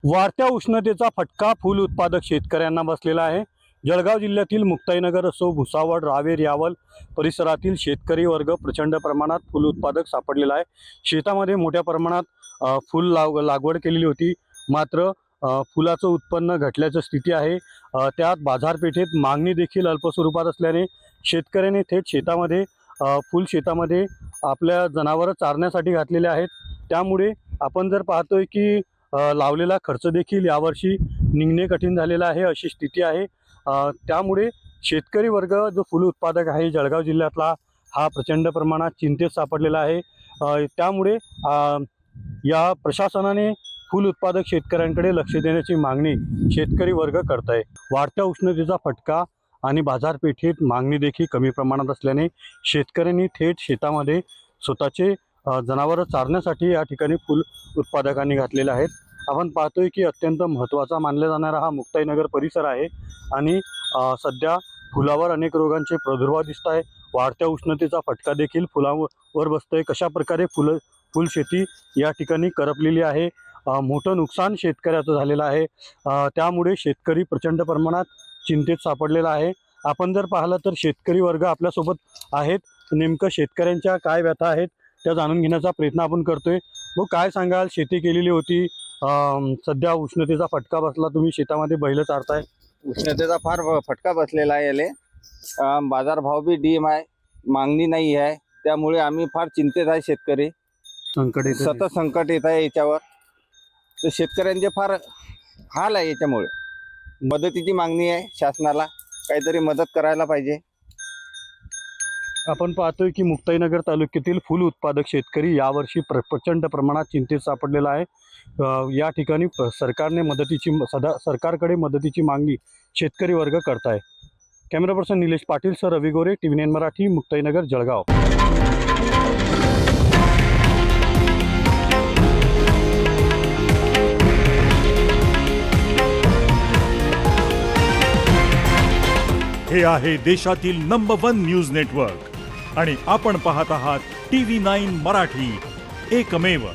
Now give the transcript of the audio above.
वाढत्या उष्णतेचा फटका फूल उत्पादक शेतकऱ्यांना बसलेला आहे। जळगाव जिल्ह्यातील मुक्ताईनगर असो, भुसावळ, रावेर, यावल परिसरातील शेतकरी वर्ग प्रचंड प्रमाणात फूल उत्पादक सापडलेला आहे। शेतामध्ये मोठ्या प्रमाणात फूल लागवड केलेली होती, मात्र फुलाचं उत्पन्न घटल्याची स्थिती आहे। त्यात बाजारपेठेत मागणी देखील अल्प स्वरूपात असल्याने शेतकऱ्यांनी थेट शेतामध्ये फूल शेतामध्ये आपल्या जनावरं चारण्यासाठी घातलेले आहेत। त्यामुळे आपण जर पाहतोय की लावलेला खर्च देखील यावर्षी निघणे कठीण झालेला आहे, अशी स्थिती आहे। त्यामुळे शेतकरी वर्ग जो फूल उत्पादक आहे जळगाव जिल्ह्यातला, हा प्रचंड प्रमाणात चिंतेत सापडलेला आहे। त्यामुळे या प्रशासनाने फूल उत्पादक शेतकऱ्यांकडे लक्ष देण्याची मागणी शेतकरी वर्ग करत आहे। वाढत्या उष्णतेचा फटका आणि बाजारपेठेत मागणी देखील कमी प्रमाणात असल्याने शेतकऱ्यांनी थेट शेतामध्ये स्वतःचे जनावरं चारण्यासाठी या ठिकाणी फूल उत्पादकांनी घातलेले आहेत। आपण पाहतोय की अत्यंत महत्त्वाचा मानला जाणारा हा मुक्ताईनगर परिसर आहे आणि सध्या फुलावर अनेक रोगांचे प्रादुर्भाव दिसत आहे। वाढत्या उष्णतेचा फटका देखील फुलावर बसतोय। कशा प्रकारे फुलशेती या ठिकाणी करपलेली आहे, मोठं नुकसान शेतकऱ्याचं झालेलं आहे। त्यामुळे शेतकरी प्रचंड प्रमाणात चिंतेत सापडलेला आहे। आपण जर पाहिलं तर शेतकरी वर्ग आपल्यासोबत आहेत, नेमकं शेतकऱ्यांच्या काय व्यथा आहेत त्या जाणून घेण्याचा प्रयत्न आपण करतोय। मग काय सांगाल, शेती केलेली होती, सध्या उष्णतेचा फटका बसला, तुम्ही शेतामध्ये बैल चारताय। उष्णतेचा फार फटका बसलेला आहे याले। बाजारभाव बी डीम आहे, मागणी नाही आहे, त्यामुळे आम्ही फार चिंतेत आहे। शेतकरी सतत संकट येत आहे याच्यावर, तर शेतकऱ्यांचे फार हाल आहे। याच्यामुळे मदतीची मागणी आहे, शासनाला काहीतरी मदत करायला पाहिजे। आपण पाहतोय की मुक्ताईनगर तालुक्यातील फूल उत्पादक शेतकरी यावर्षी प्रचंड प्रमाणात चिंतेत सापडलेला आहे। या ठिकाणी सरकारकडे मदतीची मागणी शेतकरी वर्ग करत आहे। Camera person Nilesh Patil sir, Ravi Gore, TV9 Marathi, Muktainagar, Jalgaon. हे आहे देशातील नंबर 1 न्यूज नेटवर्क आणि आपण पाहत आहात TV9 मराठी, एकमेव।